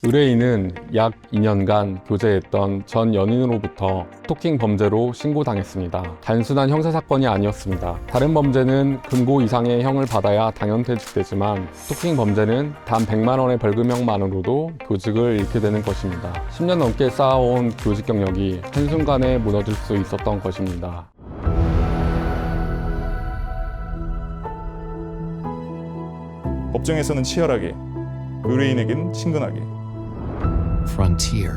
의뢰인은 약 2년간 교제했던 전 연인으로부터 스토킹 범죄로 신고당했습니다. 단순한 형사사건이 아니었습니다. 다른 범죄는 금고 이상의 형을 받아야 당연퇴직되지만 스토킹 범죄는 단 100만 원의 벌금형만으로도 교직을 잃게 되는 것입니다. 10년 넘게 쌓아온 교직 경력이 한순간에 무너질 수 있었던 것입니다. 법정에서는 치열하게, 의뢰인에겐 친근하게. Frontier.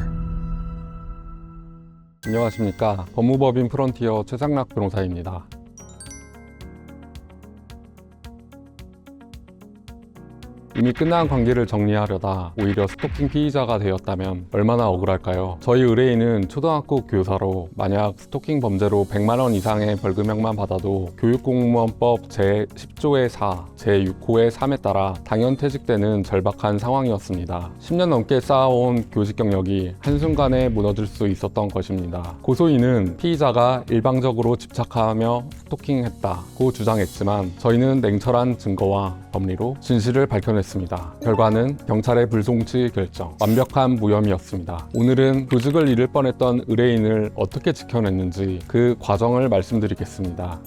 안녕하십니까. 법무법인 프론티어 최상락 변호사입니다. 이미 끝난 관계를 정리하려다 오히려 스토킹 피의자가 되었다면 얼마나 억울할까요? 저희 의뢰인은 초등학교 교사로 만약 스토킹 범죄로 100만 원 이상의 벌금형만 받아도 교육공무원법 제10조의 4, 제6호의 3에 따라 당연퇴직되는 절박한 상황이었습니다. 10년 넘게 쌓아온 교직 경력이 한순간에 무너질 수 있었던 것입니다. 고소인은 피의자가 일방적으로 집착하며 스토킹했다고 주장했지만 저희는 냉철한 증거와 법리로 진실을 밝혀냈습니다. 결과는 경찰의 불송치 결정, 완벽한 무혐의였습니다. 오늘은 교직을 잃을 뻔했던 의뢰인을 어떻게 지켜냈는지 그 과정을 말씀드리겠습니다.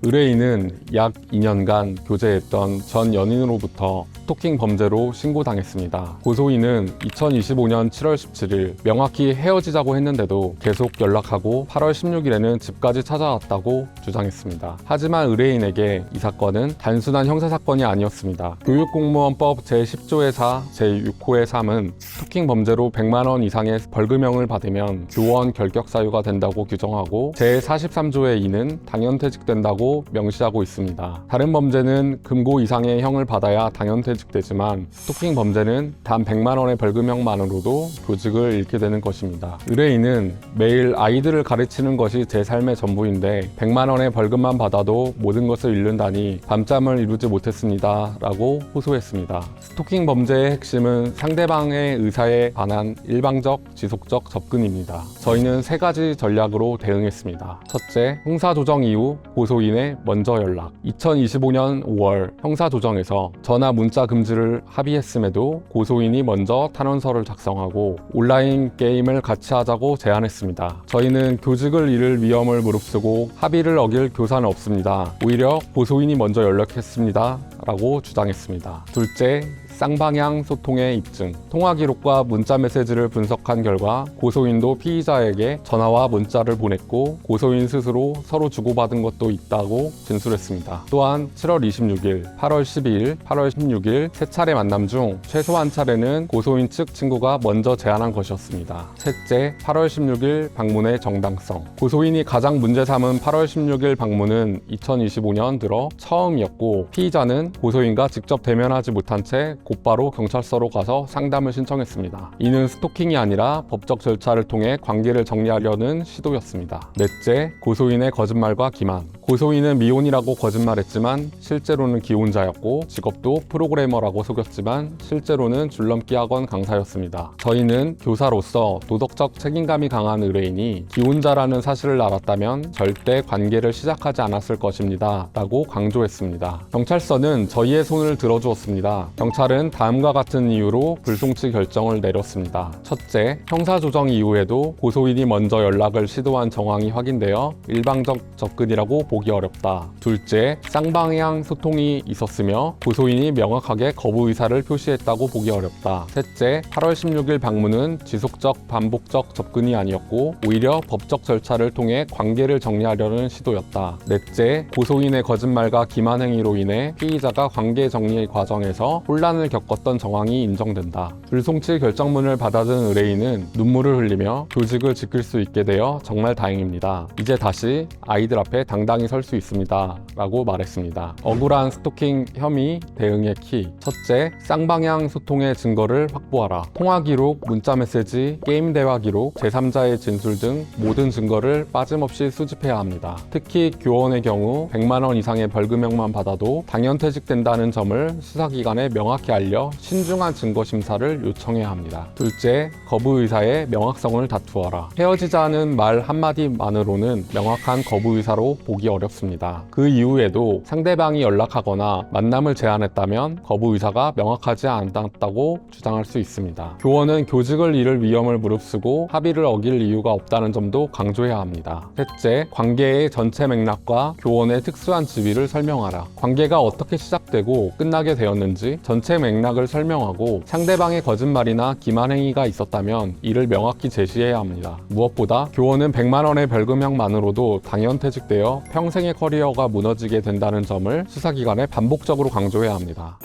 의뢰인은 약 2년간 교제했던 전 연인으로부터 스토킹 범죄로 신고당했습니다. 고소인은 2025년 7월 17일 명확히 헤어지자고 했는데도 계속 연락하고 8월 16일에는 집까지 찾아왔다고 주장했습니다. 하지만 의뢰인에게 이 사건은 단순한 형사사건이 아니었습니다. 교육공무원법 제10조의 4, 제6호의 3은 스토킹 범죄로 100만 원 이상의 벌금형을 받으면 교원 결격 사유가 된다고 규정하고 제43조의 2는 당연퇴직된다고 명시하고 있습니다. 다른 범죄는 금고 이상의 형을 받아야 당연퇴직되지만 스토킹 범죄는 단 100만 원의 벌금형만으로도 교직을 잃게 되는 것입니다. 의뢰인은 매일 아이들을 가르치는 것이 제 삶의 전부인데 100만 원의 벌금만 받아도 모든 것을 잃는다니 밤잠을 이루지 못했습니다 라고 호소했습니다. 스토킹 범죄의 핵심은 상대방의 의사에 반한 일방적, 지속적 접근입니다. 저희는 3가지 전략으로 대응했습니다. 첫째, 형사조정 이후 고소인의 먼저 연락. 2025년 5월 형사조정에서 전화 문자 금지를 합의했음에도 고소인이 먼저 탄원서를 작성하고 온라인 게임을 같이 하자고 제안했습니다. 저희는 교직을 잃을 위험을 무릅쓰고 합의를 어길 교사는 없습니다. 오히려 고소인이 먼저 연락했습니다 라고 주장했습니다. 둘째, 쌍방향 소통의 입증. 통화 기록과 문자 메시지를 분석한 결과 고소인도 피의자에게 전화와 문자를 보냈고 고소인 스스로 서로 주고받은 것도 있다고 진술했습니다. 또한 7월 26일, 8월 12일, 8월 16일 3차례 만남 중 최소 한 차례는 고소인 측 친구가 먼저 제안한 것이었습니다. 셋째, 8월 16일 방문의 정당성. 고소인이 가장 문제 삼은 8월 16일 방문은 2025년 들어 처음이었고 피의자는 고소인과 직접 대면하지 못한 채 곧바로 경찰서로 가서 상담을 신청했습니다. 이는 스토킹이 아니라 법적 절차를 통해 관계를 정리하려는 시도였습니다. 넷째, 고소인의 거짓말과 기만. 고소인은 미혼이라고 거짓말했지만 실제로는 기혼자였고 직업도 프로그래머라고 속였지만 실제로는 줄넘기 학원 강사였습니다. 저희는 교사로서 도덕적 책임감이 강한 의뢰인이 기혼자라는 사실을 알았다면 절대 관계를 시작하지 않았을 것입니다 라고 강조했습니다. 경찰서는 저희의 손을 들어주었습니다. 경찰은 다음과 같은 이유로 불송치 결정을 내렸습니다. 첫째, 형사조정 이후에도 고소인이 먼저 연락을 시도한 정황이 확인되어 일방적 접근이라고 보기 어렵다. 둘째, 쌍방향 소통이 있었으며 고소인이 명확하게 거부 의사를 표시했다고 보기 어렵다. 셋째, 8월 16일 방문은 지속적 반복적 접근이 아니었고 오히려 법적 절차를 통해 관계를 정리하려는 시도였다. 넷째, 고소인의 거짓말과 기만 행위로 인해 피의자가 관계 정리 과정에서 혼란을 겪었던 정황이 인정된다. 불송치 결정문을 받아든 의뢰인은 눈물을 흘리며 교직을 지킬 수 있게 되어 정말 다행입니다. 이제 다시 아이들 앞에 당당히 설 수 있습니다 라고 말했습니다. 억울한 스토킹 혐의 대응의 키. 첫째, 쌍방향 소통의 증거를 확보하라. 통화 기록, 문자 메시지, 게임 대화 기록, 제3자의 진술 등 모든 증거를 빠짐없이 수집해야 합니다. 특히 교원의 경우 100만 원 이상의 벌금형만 받아도 당연퇴직된다는 점을 수사기관에 명확히 알려 신중한 증거 심사를 요청해야 합니다. 둘째, 거부 의사의 명확성을 다투어라. 헤어지자는 말 한마디만으로는 명확한 거부 의사로 보기 어렵습니다. 그 이후에도 상대방이 연락하거나 만남을 제안했다면 거부 의사가 명확하지 않았다고 주장할 수 있습니다. 교원은 교직을 잃을 위험을 무릅쓰고 합의를 어길 이유가 없다는 점도 강조해야 합니다. 셋째, 관계의 전체 맥락과 교원의 특수한 지위를 설명하라. 관계가 어떻게 시작되고 끝나게 되었는지 전체 맥락을 설명하고 상대방의 거짓말이나 기만 행위가 있었다면 이를 명확히 제시해야 합니다. 무엇보다 교원은 100만 원의 벌금형만으로도 당연퇴직되어 평생의 커리어가 무너지게 된다는 점을 수사기관에 반복적으로 강조해야 합니다.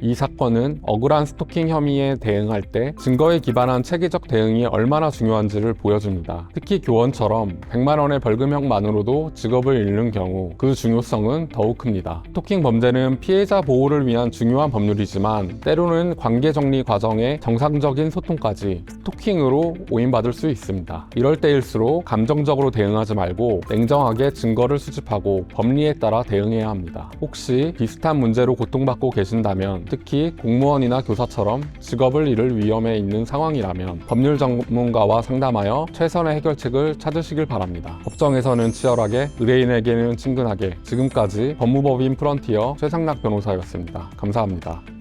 이 사건은 억울한 스토킹 혐의에 대응할 때 증거에 기반한 체계적 대응이 얼마나 중요한지를 보여줍니다. 특히 교원처럼 100만 원의 벌금형만으로도 직업을 잃는 경우 그 중요성은 더욱 큽니다. 스토킹 범죄는 피해자 보호를 위한 중요한 법률이지만 때로는 관계 정리 과정의 정상적인 소통까지 스토킹으로 오인받을 수 있습니다. 이럴 때일수록 감정적으로 대응하지 말고 냉정하게 증거를 수집하고 법리에 따라 대응해야 합니다. 혹시 비슷한 문제로 고통받고 계신다면 특히 공무원이나 교사처럼 직업을 잃을 위험에 있는 상황이라면 법률 전문가와 상담하여 최선의 해결책을 찾으시길 바랍니다. 법정에서는 치열하게, 의뢰인에게는 친근하게. 지금까지 법무법인 프런티어 최상락 변호사였습니다. 감사합니다.